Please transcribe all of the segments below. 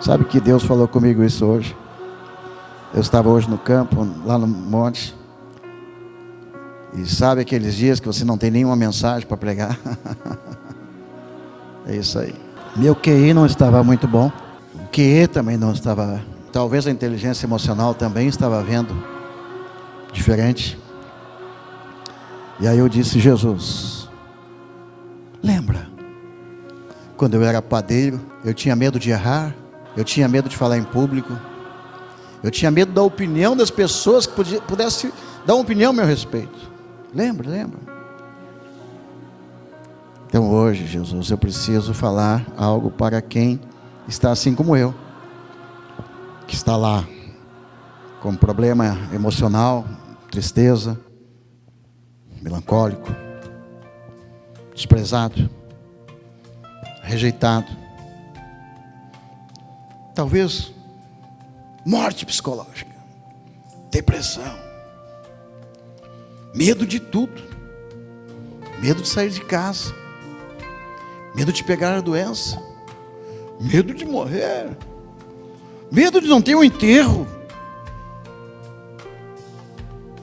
Sabe que Deus falou comigo isso hoje? Eu estava hoje no campo, lá no monte. E sabe aqueles dias que você não tem nenhuma mensagem para pregar? É isso aí. Meu QI não estava muito bom. O QE também não estava. Talvez a inteligência emocional também estava vendo diferente. E aí eu disse: Jesus, lembra? Quando eu era padeiro, eu tinha medo de errar. Eu tinha medo de falar em público. Eu tinha medo da opinião das pessoas que pudessem dar uma opinião a meu respeito. Lembra? Então hoje, Jesus, eu preciso falar algo para quem está assim como eu, que está lá com problema emocional, tristeza, melancólico, desprezado, rejeitado, talvez morte psicológica, depressão, medo de tudo, medo de sair de casa, medo de pegar a doença, medo de morrer, medo de não ter um enterro,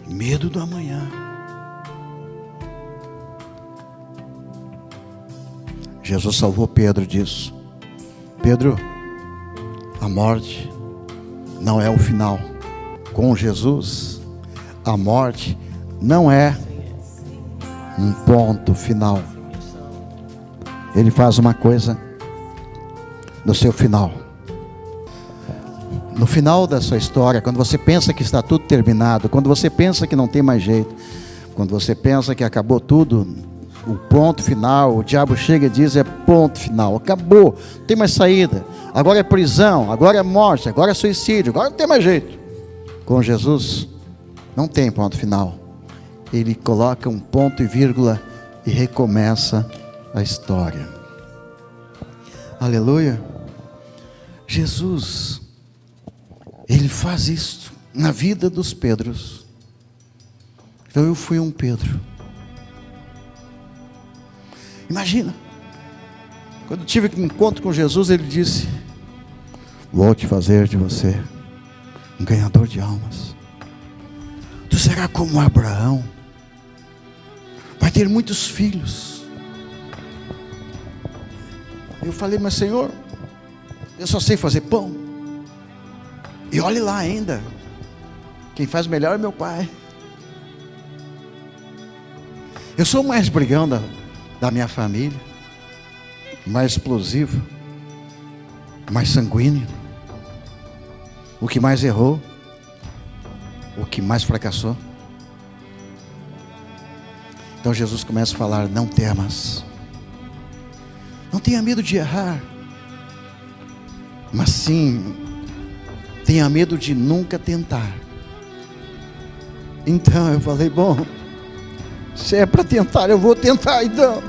medo do amanhã. Jesus salvou Pedro disso. Pedro, a morte não é o final. Com Jesus, a morte não é um ponto final. Ele faz uma coisa no seu final. No final da sua história, quando você pensa que está tudo terminado, quando você pensa que não tem mais jeito, quando você pensa que acabou tudo, o ponto final, o diabo chega e diz: é ponto final, acabou, não tem mais saída, agora é prisão, agora é morte, agora é suicídio, agora não tem mais jeito. Com Jesus não tem ponto final. Ele coloca um ponto e vírgula e recomeça a história. Aleluia. Jesus, Ele faz isso na vida dos Pedros. Então eu fui um Pedro. Imagina, quando eu tive um encontro com Jesus, Ele disse: vou te fazer de você um ganhador de almas. Tu será como Abraão, vai ter muitos filhos. Eu falei: mas Senhor, eu só sei fazer pão. E olhe lá ainda, quem faz melhor é meu pai. Eu sou o mais brigão da minha família, mais explosivo, mais sanguíneo, o que mais errou, o que mais fracassou. Então Jesus começa a falar: não temas, não tenha medo de errar, mas sim tenha medo de nunca tentar. Então eu falei: bom, se é para tentar, eu vou tentar então,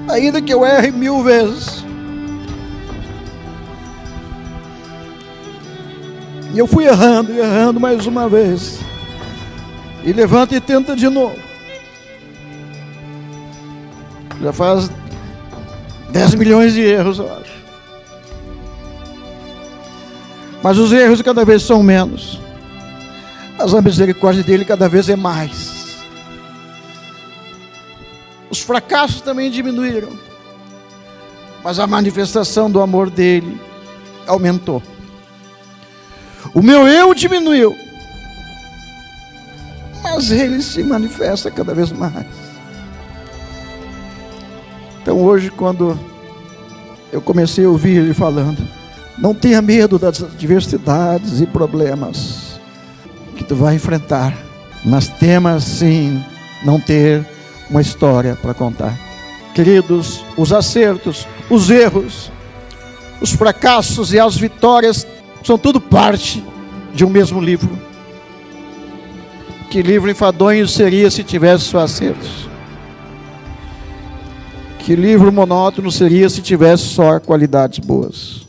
ainda que eu erre 1000 vezes. E eu fui errando mais uma vez, e levanta e tenta de novo. Já faz 10 milhões de erros, eu acho. Mas os erros cada vez são menos, mas a misericórdia dele cada vez é mais. Os fracassos também diminuíram, mas a manifestação do amor dele aumentou. O meu eu diminuiu, mas ele se manifesta cada vez mais. Então hoje, quando eu comecei a ouvir ele falando: não tenha medo das adversidades e problemas que tu vai enfrentar, mas tema sim não ter uma história para contar. Queridos, os acertos, os erros, os fracassos e as vitórias são tudo parte de um mesmo livro. Que livro enfadonho seria se tivesse só acertos? Que livro monótono seria se tivesse só qualidades boas?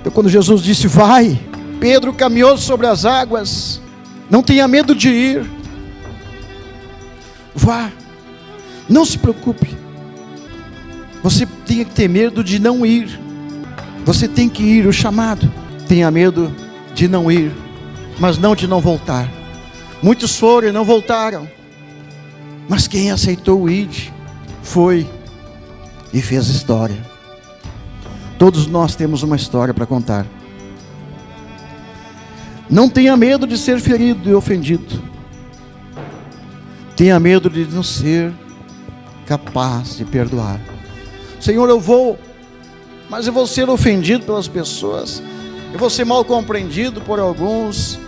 Então, quando Jesus disse: vai, Pedro caminhou sobre as águas, não tenha medo de ir, vá, não se preocupe. Você tem que ter medo de não ir. Você tem que ir, o chamado. Tenha medo de não ir, mas não de não voltar. Muitos foram e não voltaram, mas quem aceitou o ir, foi e fez história. Todos nós temos uma história para contar. Não tenha medo de ser ferido e ofendido. Tenha medo de não ser capaz de perdoar. Senhor, eu vou, mas eu vou ser ofendido pelas pessoas, eu vou ser mal compreendido por alguns,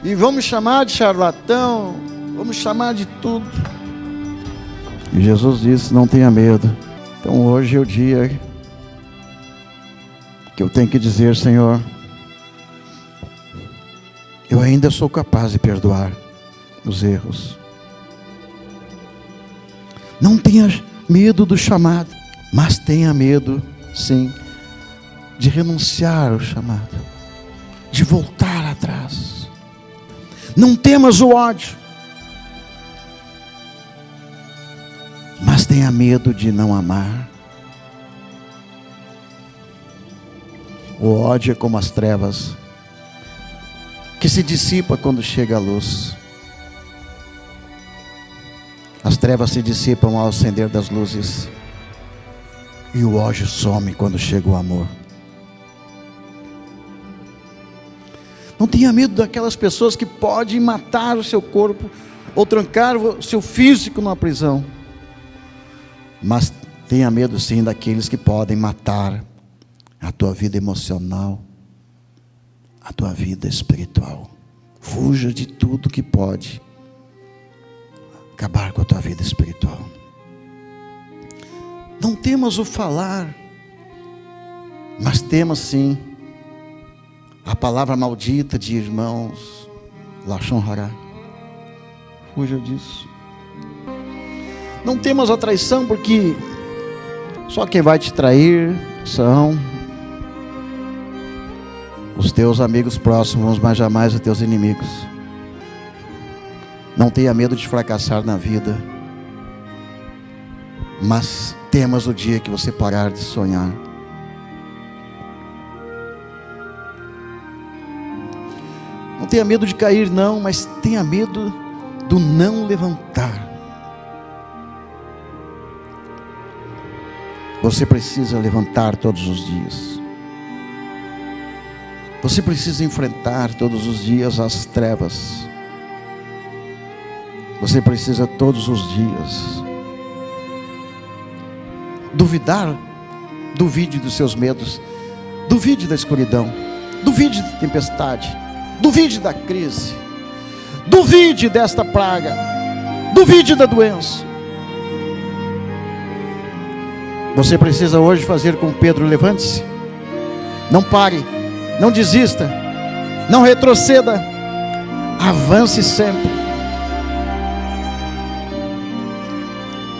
e vão me chamar de charlatão, vão me chamar de tudo. E Jesus disse: não tenha medo. Então hoje é o dia que eu tenho que dizer: Senhor, eu ainda sou capaz de perdoar os erros. Não tenha medo do chamado, mas tenha medo, sim, de renunciar ao chamado, de voltar atrás. Não temas o ódio, mas tenha medo de não amar. O ódio é como as trevas, que se dissipa quando chega a luz. As trevas se dissipam ao acender das luzes, e o ódio some quando chega o amor. Não tenha medo daquelas pessoas que podem matar o seu corpo, ou trancar o seu físico numa prisão. Mas tenha medo sim daqueles que podem matar a tua vida emocional, a tua vida espiritual. Fuja de tudo que pode acabar com a tua vida espiritual. Não temas o falar, mas temas sim a palavra maldita de irmãos, Lashon Hará. Fuja disso. Não temas a traição, porque só quem vai te trair são os teus amigos próximos, mas jamais os teus inimigos. Não tenha medo de fracassar na vida, mas temas o dia que você parar de sonhar. Não tenha medo de cair não, mas tenha medo do não levantar. Você precisa levantar todos os dias. Você precisa enfrentar todos os dias as trevas. Você precisa todos os dias duvidar. Duvide dos seus medos, duvide da escuridão, duvide da tempestade, duvide da crise, duvide desta praga, duvide da doença. Você precisa hoje fazer como Pedro: levante-se, não pare, não desista, não retroceda, avance sempre.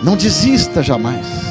Não desista jamais.